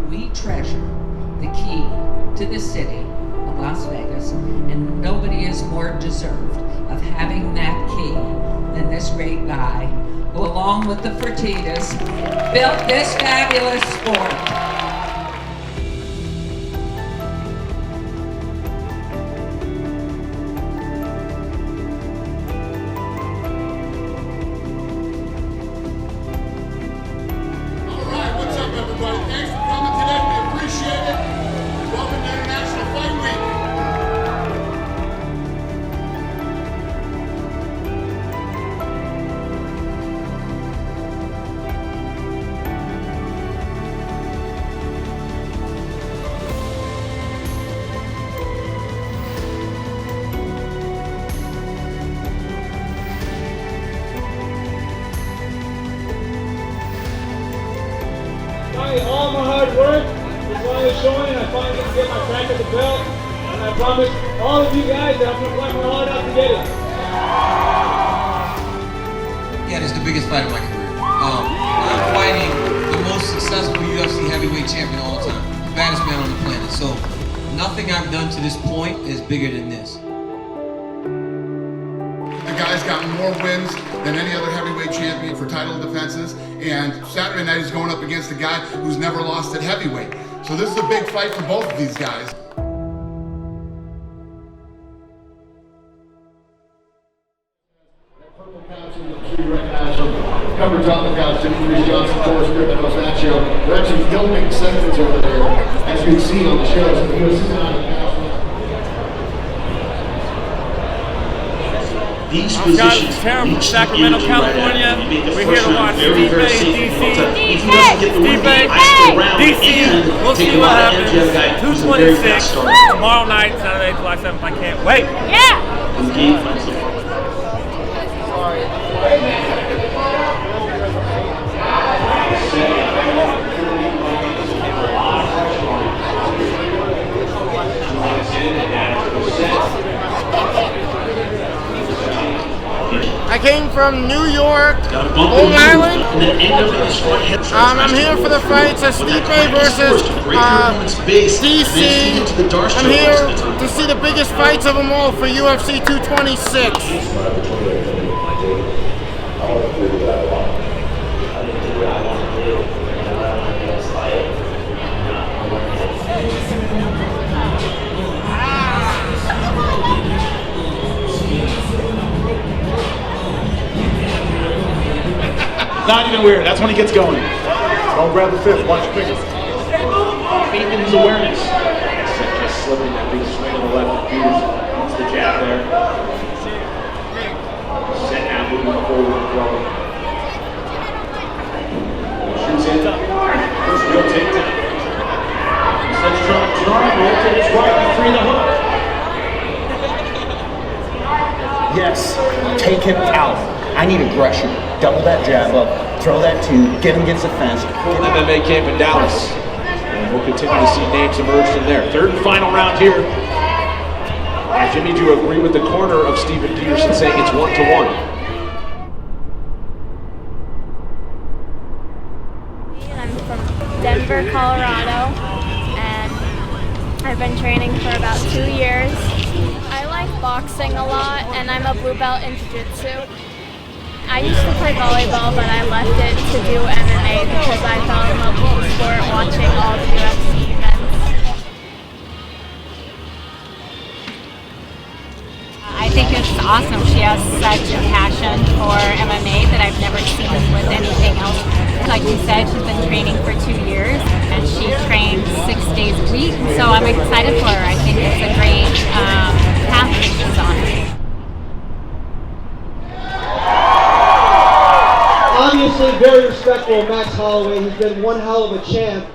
We treasure the key to the city of Las Vegas, and nobody is more deserved of having that key than this great guy who, along with the Fertittas, built this fabulous sport. All my hard work is finally showing, and I finally get to get my crack at the belt. And I promise all of you guys that I'm going to fight my heart out to get it. Yeah, this is the biggest fight of my career. I'm fighting the most successful UFC heavyweight champion of all time, the baddest man on the planet. So nothing I've done to this point is bigger than this. The guy's got more wins than any other heavyweight champion for title defenses, and Saturday night he's going up against a guy who's never lost at heavyweight. So this is a big fight for both of these guys. Purple couch, I'm sure you recognize them. Coverage on the couch, Demetrius Johnson, Forrest Griffin, and Osnacho. They're actually filming segments over there, as you can see on the show. So the UFC on the couch. These positions from Sacramento, California. We're here to watch Stipe DC. DC. We'll see what happens. 226 tomorrow night, Saturday, July 7th. I can't wait. Yeah. I came from New York, Long Island. I'm here for the fights of Stipe versus DC. I'm here to see the biggest fights of them all for UFC 226. Not even weird. That's when he gets going. Don't grab the fifth. Watch your fingers. Faith in his awareness. Just slipping that big swing on the left. It's the jab there. Set now, moving forward, throwing. Shoots in. First real takedown. Sets Trump trying. Rotates right. Free the hook. Yes. Take him out. I need aggression. Double that jab up, throw that two, get him against the fence. MMA camp in Dallas. And we'll continue to see names emerge from there. Third and final round here. Jimmy, do you agree with the corner of Steven Peterson saying it's 1-1? I'm from Denver, Colorado, and I've been training for about 2 years. I like boxing a lot, and I'm a blue belt in jiu-jitsu. I used to play volleyball, but I left it to do MMA because I fell in love with the sport watching all the UFC events. I think it's awesome. She has such a passion for MMA that I've never seen with anything else. Like you said, she's been training for 2 years, and she trains 6 days a week. So I'm excited for her. I think it's a great path that she's on. Obviously very respectful of Max Holloway. He's been one hell of a champ.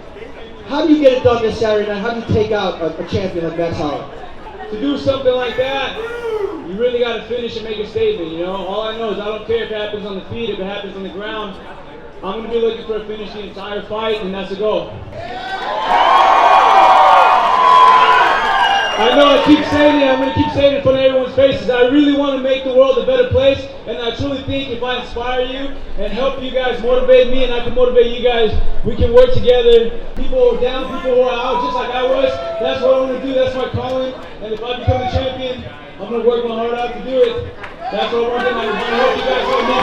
How do you get it done this Saturday night? How do you take out a champion like Max Holloway? To do something like that, you really got to finish and make a statement, you know? All I know is I don't care if it happens on the feet, if it happens on the ground. I'm going to be looking for a finish the entire fight, and that's the goal. I know I keep saying it, I'm going to keep saying it in front of everyone's faces. I really want to make the world a better place, and I truly think if I inspire you and help you guys motivate me and I can motivate you guys, we can work together. People who are down, people who are out, just like I was. That's what I want to do, that's my calling. And if I become the champion, I'm going to work my heart out to do it. That's what we're doing. I want to help you guys help me.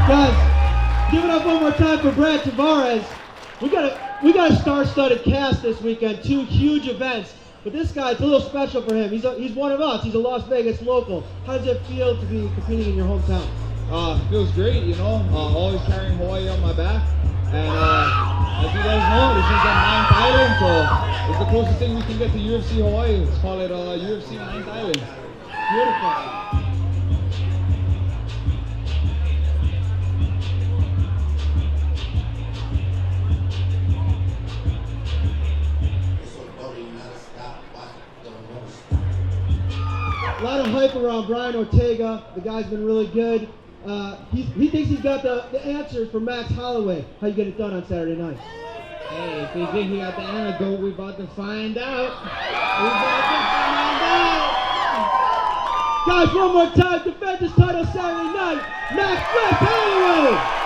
Guys, give it up one more time for Brad Tavares. We got a star-studded cast this weekend, 2 huge events. But this guy, it's a little special for him. He's one of us. He's a Las Vegas local. How does it feel to be competing in your hometown? Feels great, you know. Always carrying Hawaii on my back. And as you guys know, this is the 9th island, so it's the closest thing we can get to UFC Hawaii. Let's call it UFC 9th island. Beautiful. A lot of hype around Brian Ortega. The guy's been really good. He thinks he's got the answers for Max Holloway. How you get it done on Saturday night? Hey, if he think he got the antidote, we about to find out. Guys, one more time, defend his title Saturday night. Max Holloway!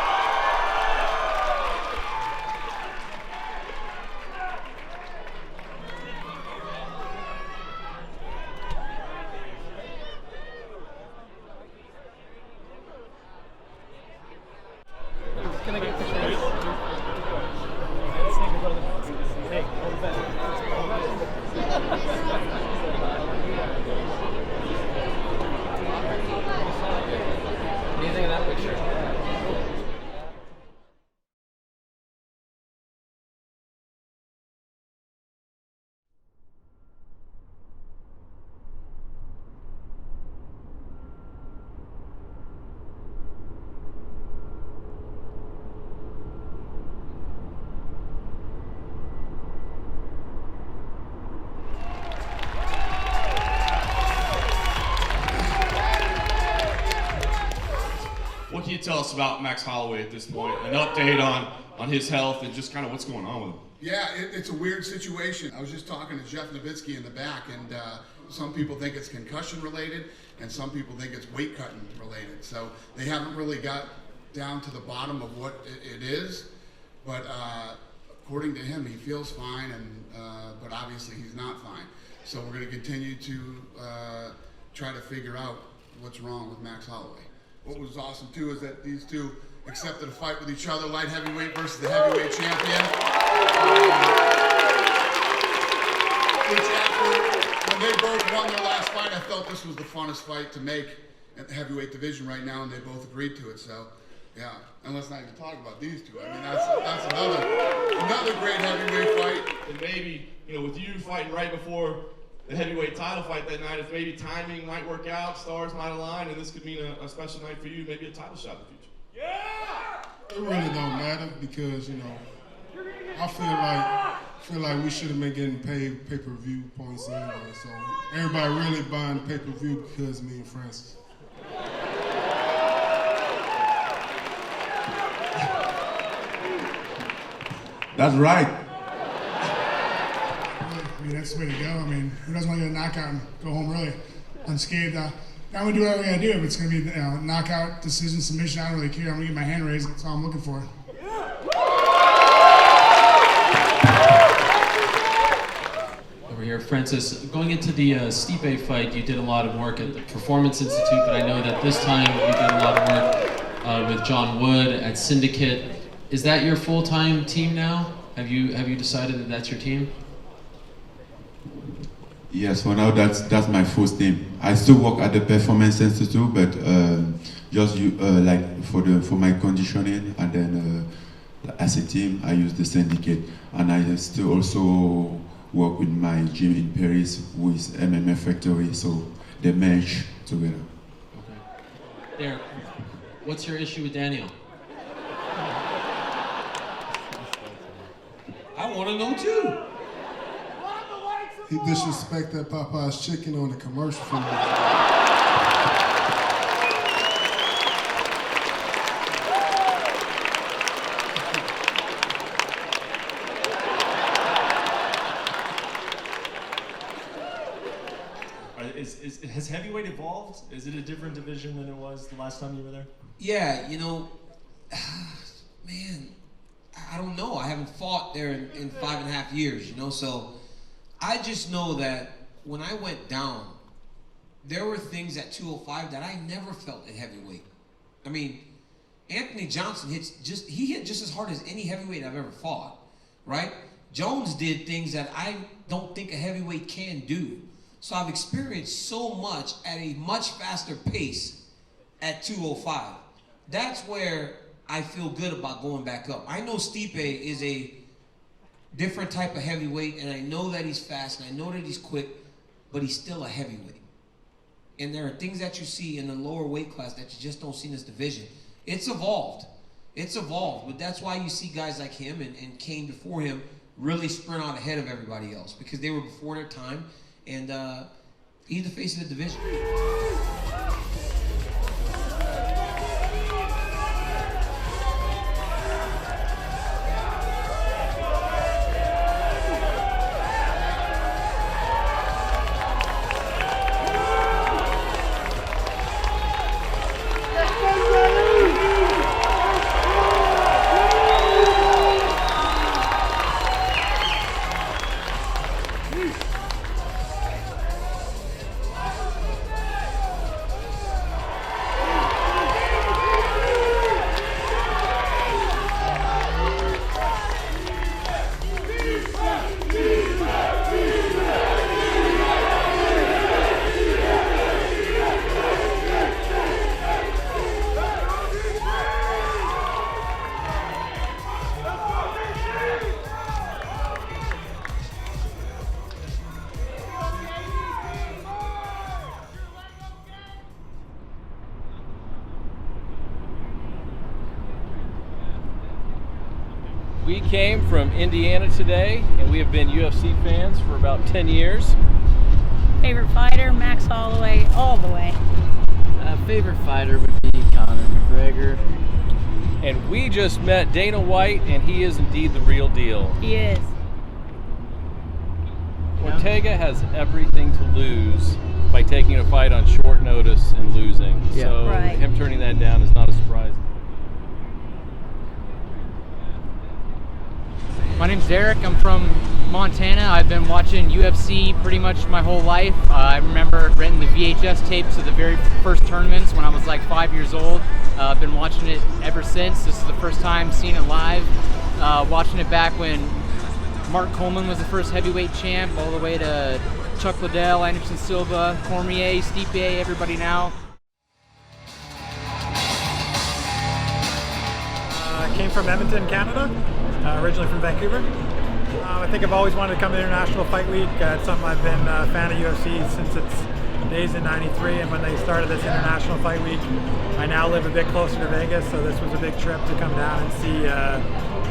What can you tell us about Max Holloway at this point? An update on his health and just kind of what's going on with him? Yeah, it's a weird situation. I was just talking to Jeff Nowitzki in the back, and some people think it's concussion related, and some people think it's weight cutting related. So they haven't really got down to the bottom of what it is, but according to him, he feels fine, and but obviously he's not fine. So we're going to continue to try to figure out what's wrong with Max Holloway. What was awesome too is that these two accepted a fight with each other, light heavyweight versus the heavyweight champion. Which after, when they both won their last fight, I felt this was the funnest fight to make at the heavyweight division right now, and they both agreed to it. So, yeah. And let's not even talk about these two. I mean, that's another great heavyweight fight. And maybe, with you fighting right before the heavyweight title fight that night, if maybe timing might work out, stars might align, and this could mean a special night for you, maybe a title shot in the future. Yeah! It really don't matter because, I feel like we should have been getting paid pay-per-view points anyway. So everybody really buying pay-per-view because of me and Francis. That's right. I mean, that's the way to go. I mean, who doesn't want to get a knockout and go home really unscathed? Now we do whatever we gotta do. If it's gonna be knockout, decision, submission, I don't really care. I'm gonna get my hand raised. That's all I'm looking for. Over here, Francis. Going into the Stipe fight, you did a lot of work at the Performance Institute, but I know that this time you did a lot of work with John Wood at Syndicate. Is that your full-time team now? Have you decided that that's your team? Yes, for now that's my first name. I still work at the Performance Institute, but just like for my conditioning, and then as a team I use the Syndicate, and I still also work with my gym in Paris with MMA Factory, so they merge together. Okay. There. What's your issue with Daniel? I want to know too. He disrespected Popeye's chicken on the commercial for me. Has heavyweight evolved? Is it a different division than it was the last time you were there? Yeah, you know, man, I don't know. I haven't fought there in 5.5 years, you know, so I just know that when I went down, there were things at 205 that I never felt at heavyweight. I mean, Anthony Johnson hit just as hard as any heavyweight I've ever fought, right? Jones did things that I don't think a heavyweight can do. So I've experienced so much at a much faster pace at 205. That's where I feel good about going back up. I know Stipe is a different type of heavyweight, and I know that he's fast, and I know that he's quick, but he's still a heavyweight. And there are things that you see in the lower weight class that you just don't see in this division. It's evolved. It's evolved, but that's why you see guys like him and Kane before him really sprint out ahead of everybody else, because they were before their time. And he's the face of the division. We came from Indiana today, and we have been UFC fans for about 10 years. Favorite fighter, Max Holloway, all the way. Favorite fighter would be Conor McGregor. And we just met Dana White, and he is indeed the real deal. He is. Ortega has everything to lose by taking a fight on short notice and losing. Yeah. So Right. him turning that down is not a surprise. My name's Derek. I'm from Montana. I've been watching UFC pretty much my whole life. I remember renting the VHS tapes of the very first tournaments when I was like 5 years old. I've been watching it ever since. This is the first time seeing it live. Watching it back when Mark Coleman was the first heavyweight champ, all the way to Chuck Liddell, Anderson Silva, Cormier, Stipe, everybody now. I came from Edmonton, Canada, originally from Vancouver. I think I've always wanted to come to International Fight Week. It's something I've been a fan of UFC since its days in '93, and when they started this International Fight Week, I now live a bit closer to Vegas, so this was a big trip to come down and see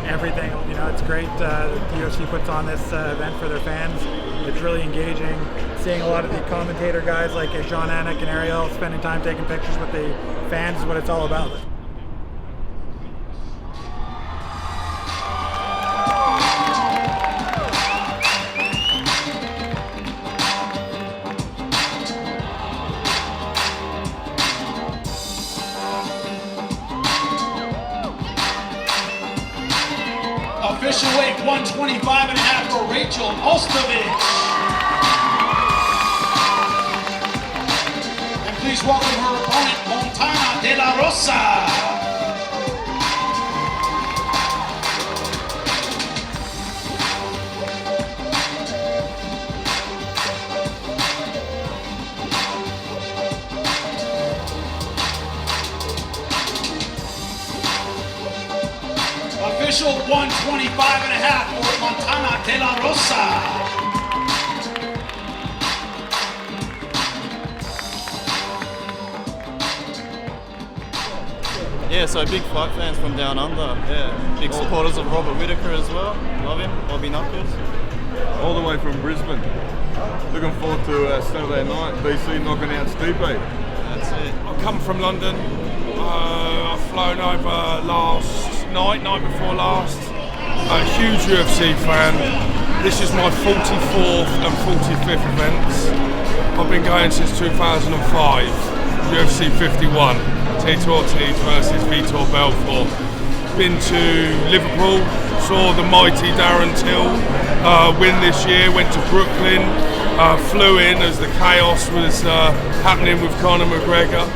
everything. You know, it's great that the UFC puts on this event for their fans. It's really engaging. Seeing a lot of the commentator guys like John Anik and Ariel spending time taking pictures with the fans is what it's all about. Official weight 125.5 for Rachel Ostovich. And please welcome her opponent, Montana de la Rosa. Official 125.5 for Montana de la Rosa. Yeah, so big fight fans from down under. Yeah, big supporters of Robert Whittaker as well. Love him. Bobby Knuckles. all the way from Brisbane. Looking forward to Saturday night, BC knocking out Stipe. That's it. I come from London. I've flown over last night before last. A huge UFC fan. This is my 44th and 45th events. I've been going since 2005. UFC 51. Tito Ortiz versus Vitor Belfort. Been to Liverpool, saw the mighty Darren Till win this year, went to Brooklyn, flew in as the chaos was happening with Conor McGregor.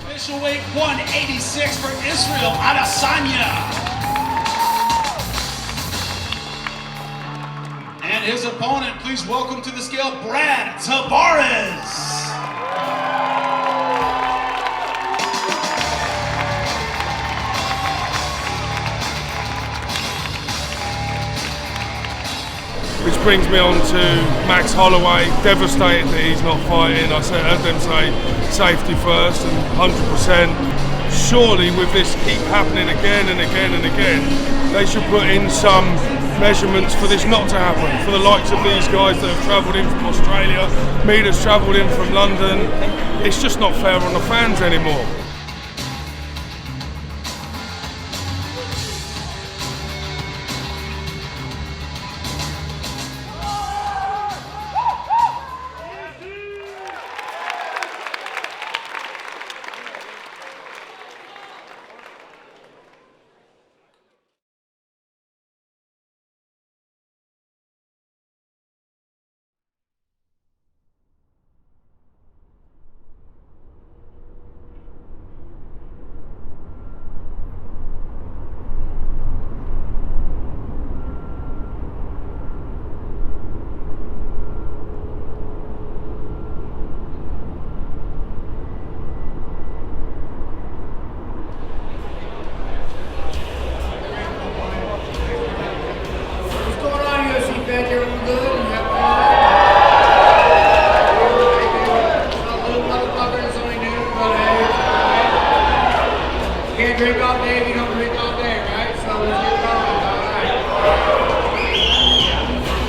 Official weight 186 for Israel Adesanya. And his opponent, please welcome to the scale, Brad Tavares. Which brings me on to Max Holloway. Devastated that he's not fighting. I heard them say safety first and 100%. Surely with this keep happening again and again and again, they should put in some measurements for this not to happen. For the likes of these guys that have travelled in from Australia, me that's travelled in from London, it's just not fair on the fans anymore.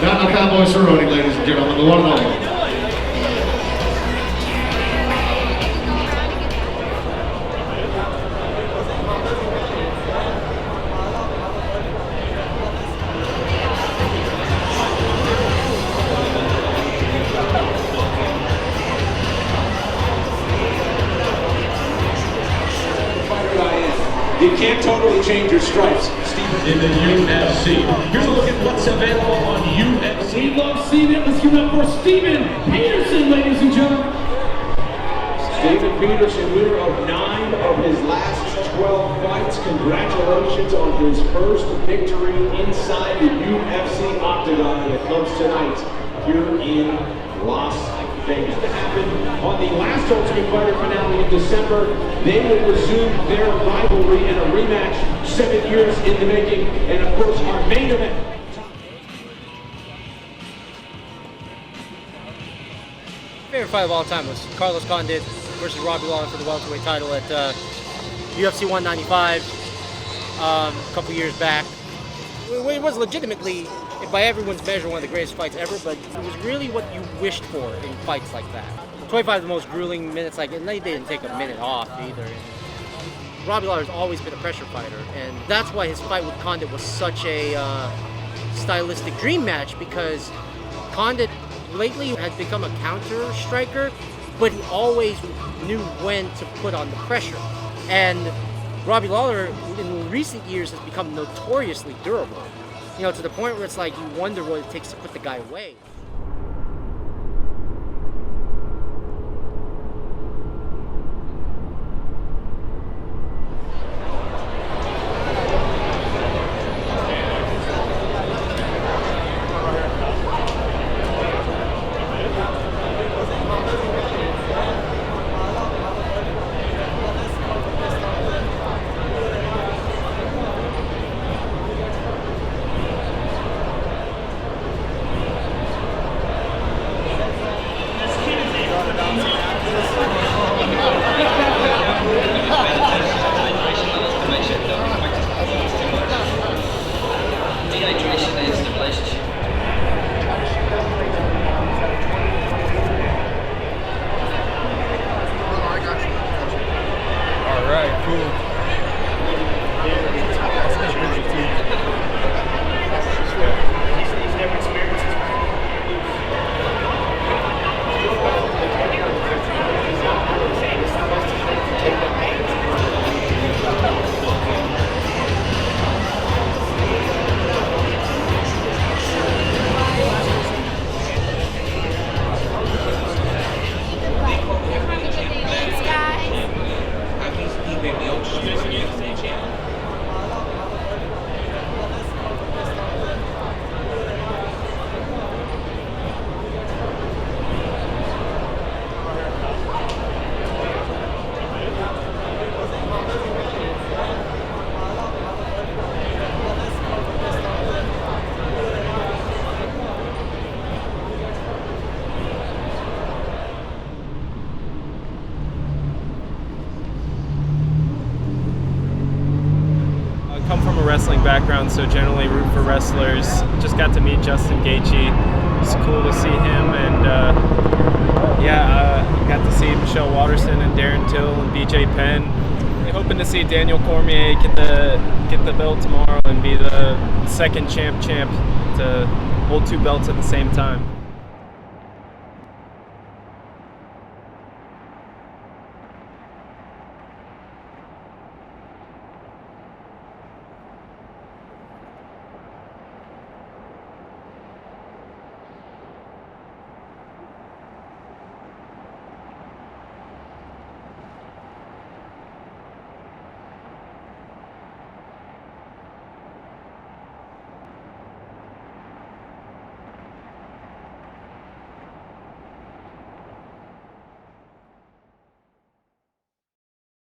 Not a cowboy ceremony, ladies and gentlemen, the one and only. You can't totally change your stripes, Stephen. In the UFC. Here's a look at what's available on UFC. We love seeing it. Let's give it up for Steven Peterson, ladies and gentlemen. Steven Peterson, winner of 9 of his last 12 fights. Congratulations on his first victory inside the UFC octagon that comes tonight here in Las Vegas. To happen on the last Ultimate Fighter finale in December. They will resume their rivalry in a rematch 7 years in the making. And of course, our main event. Favorite fight of all time was Carlos Condit versus Robbie Lawler for the welterweight title at UFC 195 a couple years back. It was legitimately, by everyone's measure, one of the greatest fights ever, but it was really what you wished for in fights like that. 25 of the most grueling minutes, and they didn't take a minute off either. Robbie Lawler's always been a pressure fighter, and that's why his fight with Condit was such a stylistic dream match, because Condit lately has become a counter striker, but he always knew when to put on the pressure. And Robbie Lawler in recent years has become notoriously durable. You know, to the point where it's like you wonder what it takes to put the guy away. wrestling background, so generally root for wrestlers. Just got to meet Justin Gaethje. It's cool to see him, and got to see Michelle Waterson and Darren Till and BJ Penn. Hoping to see Daniel Cormier get the belt tomorrow and be the second champ to hold 2 belts at the same time.